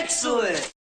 Excellent!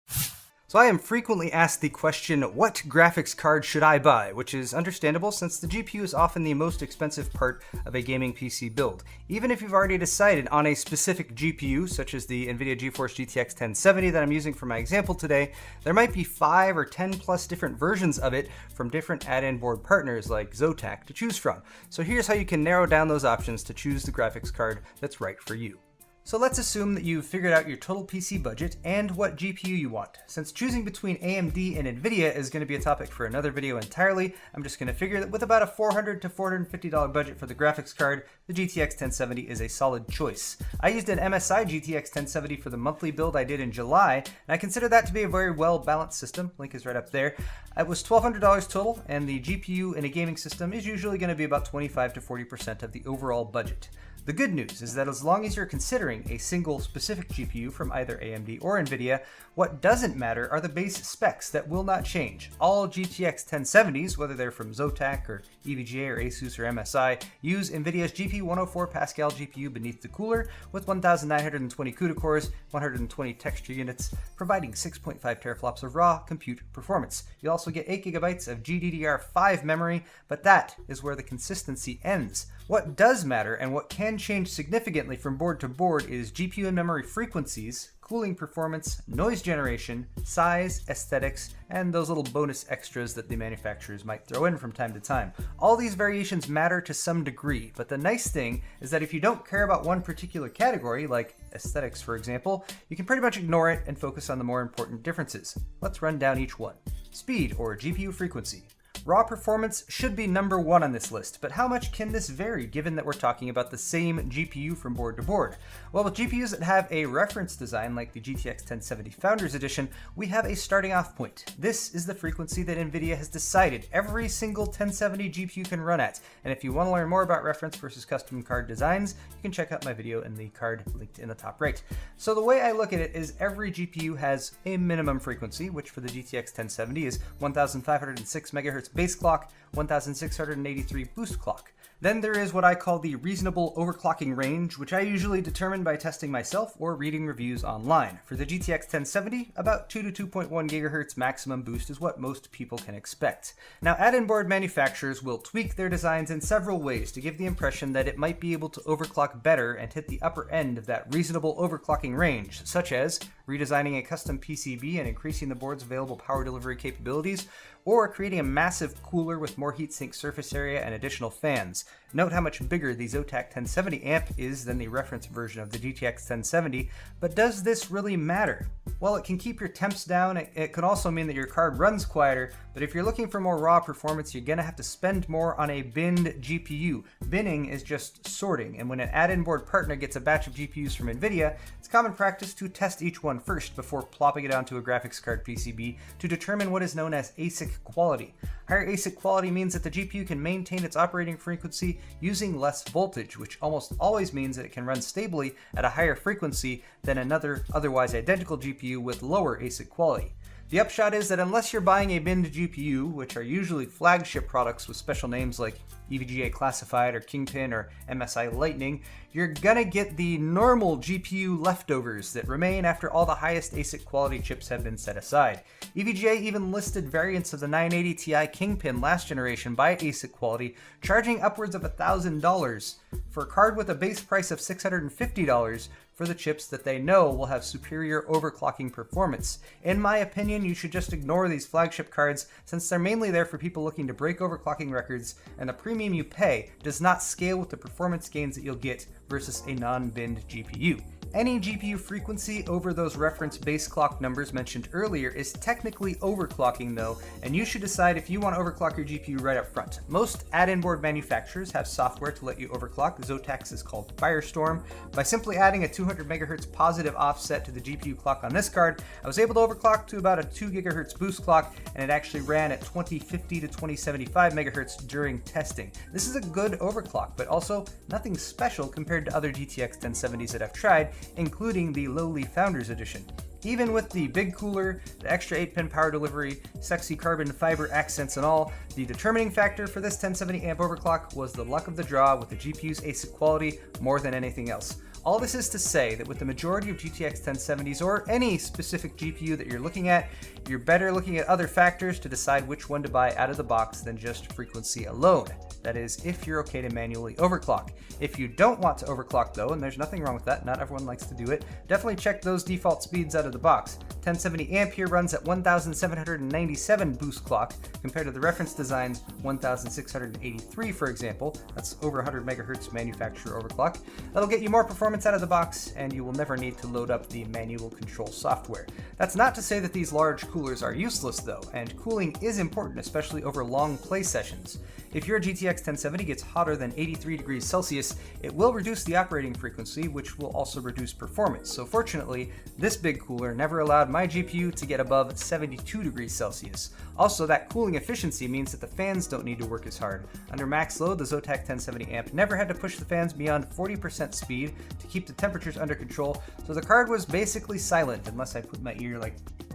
So I am frequently asked the question, what graphics card should I buy? Which is understandable since the GPU is often the most expensive part of a gaming PC build. Even if you've already decided on a specific GPU, such as the NVIDIA GeForce GTX 1070 that I'm using for my example today, there might be 5 or 10 plus different versions of it from different add-in board partners like Zotac to choose from. So here's how you can narrow down those options to choose the graphics card that's right for you. So let's assume that you've figured out your total PC budget and what GPU you want. Since choosing between AMD and NVIDIA is going to be a topic for another video entirely, I'm just going to figure that with about a $400 to $450 budget for the graphics card, the GTX 1070 is a solid choice. I used an MSI GTX 1070 for the monthly build I did in July, and I consider that to be a very well-balanced system. Link is right up there. It was $1,200 total, and the GPU in a gaming system is usually going to be about 25 to 40% of the overall budget. The good news is that as long as you're considering a single specific GPU from either AMD or NVIDIA, what doesn't matter are the base specs that will not change. All GTX 1070s, whether they're from Zotac or EVGA or Asus or MSI, use NVIDIA's GP104 Pascal GPU beneath the cooler with 1,920 CUDA cores, 120 texture units, providing 6.5 teraflops of raw compute performance. You'll also get 8 GB of GDDR5 memory, but that is where the consistency ends. What does matter and what can change significantly from board to board is GPU and memory frequencies, cooling performance, noise generation, size, aesthetics, and those little bonus extras that the manufacturers might throw in from time to time. All these variations matter to some degree, but the nice thing is that if you don't care about one particular category, like aesthetics for example, you can pretty much ignore it and focus on the more important differences. Let's run down each one. Speed, or GPU frequency. Raw performance should be number 1 on this list, but how much can this vary given that we're talking about the same GPU from board to board? Well, with GPUs that have a reference design like the GTX 1070 Founders Edition, we have a starting off point. This is the frequency that NVIDIA has decided every single 1070 GPU can run at, and if you want to learn more about reference versus custom card designs, you can check out my video in the card linked in the top right. So the way I look at it is every GPU has a minimum frequency, which for the GTX 1070 is 1,506 MHz base clock, 1,683 boost clock. Then there is what I call the reasonable overclocking range, which I usually determine by testing myself or reading reviews online. For the GTX 1070, about 2 to 2.1 GHz maximum boost is what most people can expect. Now, add-in board manufacturers will tweak their designs in several ways to give the impression that it might be able to overclock better and hit the upper end of that reasonable overclocking range, such as redesigning a custom PCB and increasing the board's available power delivery capabilities, or creating a massive cooler with more heatsink surface area and additional fans. Note how much bigger the Zotac 1070 amp is than the reference version of the GTX 1070, but does this really matter? Well, it can keep your temps down, it could also mean that your card runs quieter, but if you're looking for more raw performance, you're gonna have to spend more on a binned GPU. Binning is just sorting, and when an add-in board partner gets a batch of GPUs from NVIDIA, it's common practice to test each one first before plopping it onto a graphics card PCB to determine what is known as ASIC quality. Higher ASIC quality means that the GPU can maintain its operating frequency using less voltage, which almost always means that it can run stably at a higher frequency than another otherwise identical GPU with lower ASIC quality. The upshot is that unless you're buying a binned GPU, which are usually flagship products with special names like EVGA Classified or Kingpin or MSI Lightning, you're gonna get the normal GPU leftovers that remain after all the highest ASIC quality chips have been set aside. EVGA even listed variants of the 980 Ti Kingpin last generation by ASIC quality, charging upwards of $1,000 for a card with a base price of $650 for the chips that they know will have superior overclocking performance. In my opinion, you should just ignore these flagship cards since they're mainly there for people looking to break overclocking records, and the premium you pay does not scale with the performance gains that you'll get versus a non-binned GPU. Any GPU frequency over those reference base clock numbers mentioned earlier is technically overclocking though, and you should decide if you want to overclock your GPU right up front. Most add-in board manufacturers have software to let you overclock. Zotac's is called Firestorm. By simply adding a 200 MHz positive offset to the GPU clock on this card, I was able to overclock to about a 2 GHz boost clock, and it actually ran at 2050 to 2075 MHz during testing. This is a good overclock, but also nothing special compared to other GTX 1070s that I've tried, including the lowly Founders Edition. Even with the big cooler, the extra 8-pin power delivery, sexy carbon fiber accents and all, the determining factor for this 1070 amp overclock was the luck of the draw with the GPU's ASIC quality more than anything else. All this is to say that with the majority of GTX 1070s or any specific GPU that you're looking at, you're better looking at other factors to decide which one to buy out of the box than just frequency alone. That is, if you're okay to manually overclock. If you don't want to overclock though, and there's nothing wrong with that, not everyone likes to do it, definitely check those default speeds out of the box. 1070 amp here runs at 1797 boost clock compared to the reference design's 1683, for example. That's over 100 megahertz manufacturer overclock. That'll get you more performance out of the box, and you will never need to load up the manual control software. That's not to say that these large coolers are useless though, and cooling is important, especially over long play sessions. If your GTX 1070 gets hotter than 83 degrees Celsius, it will reduce the operating frequency, which will also reduce performance. So fortunately, this big cooler never allowed my GPU to get above 72 degrees Celsius. Also, that cooling efficiency means that the fans don't need to work as hard. Under max load, the Zotac 1070 amp never had to push the fans beyond 40% speed to keep the temperatures under control, so the card was basically silent unless I put my ear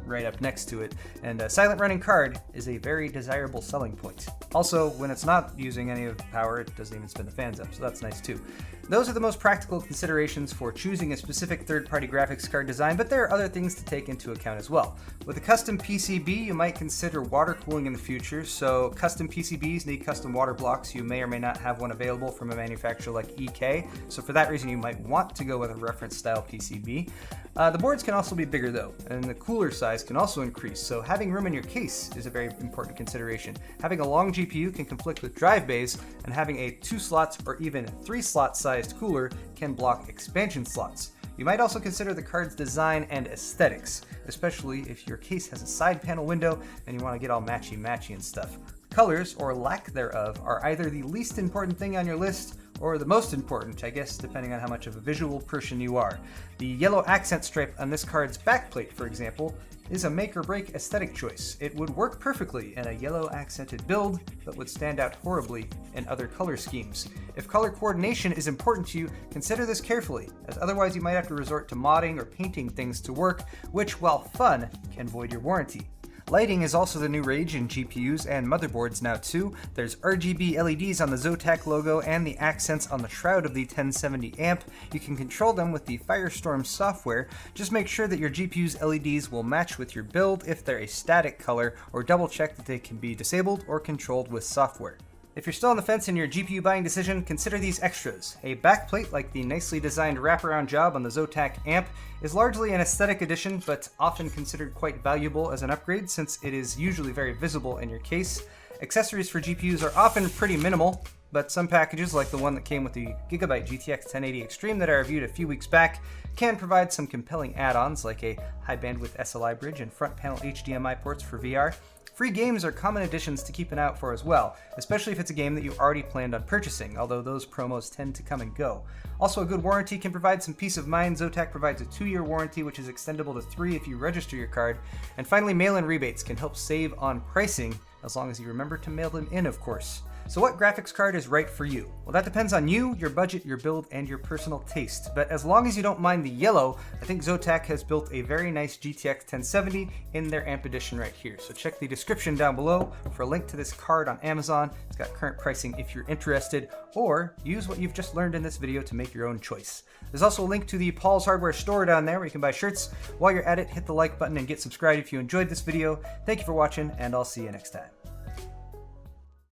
right up next to it, and a silent running card is a very desirable selling point. Also, when it's not using any of the power, it doesn't even spin the fans up, so that's nice too. Those are the most practical considerations for choosing a specific third-party graphics card design, but there are other things to take into account as well. With a custom PCB, you might consider water cooling in the future, so custom PCBs need custom water blocks. You may or may not have one available from a manufacturer like EK, so for that reason you might want to go with a reference style PCB. The boards can also be bigger though, and the cooler size can also increase, so having room in your case is a very important consideration. Having a long GPU can conflict with drive bays, and having a 2 slots or even 3 slot sized cooler can block expansion slots. You might also consider the card's design and aesthetics, especially if your case has a side panel window and you want to get all matchy-matchy and stuff. Colors, or lack thereof, are either the least important thing on your list or the most important, I guess, depending on how much of a visual person you are. The yellow accent stripe on this card's backplate, for example, is a make or break aesthetic choice. It would work perfectly in a yellow accented build, but would stand out horribly in other color schemes. If color coordination is important to you, consider this carefully, as otherwise you might have to resort to modding or painting things to work, which, while fun, can void your warranty. Lighting is also the new rage in GPUs and motherboards now too. There's RGB LEDs on the Zotac logo and the accents on the shroud of the 1070 amp. You can control them with the Firestorm software. Just make sure that your GPU's LEDs will match with your build if they're a static color, or double check that they can be disabled or controlled with software. If you're still on the fence in your GPU buying decision, consider these extras. A backplate like the nicely designed wraparound job on the Zotac amp is largely an aesthetic addition, but often considered quite valuable as an upgrade since it is usually very visible in your case. Accessories for GPUs are often pretty minimal, but some packages, like the one that came with the Gigabyte GTX 1080 Extreme that I reviewed a few weeks back, can provide some compelling add-ons like a high bandwidth SLI bridge and front panel HDMI ports for VR. Free games are common additions to keep an eye out for as well, especially if it's a game that you already planned on purchasing, although those promos tend to come and go. Also, a good warranty can provide some peace of mind. Zotac provides a 2-year warranty, which is extendable to 3 if you register your card. And finally, mail-in rebates can help save on pricing, as long as you remember to mail them in, of course. So what graphics card is right for you? Well, that depends on you, your budget, your build, and your personal taste. But as long as you don't mind the yellow, I think Zotac has built a very nice GTX 1070 in their amp edition right here. So check the description down below for a link to this card on Amazon. It's got current pricing if you're interested, or use what you've just learned in this video to make your own choice. There's also a link to the Paul's Hardware store down there where you can buy shirts. While you're at it, hit the like button and get subscribed if you enjoyed this video. Thank you for watching, and I'll see you next time.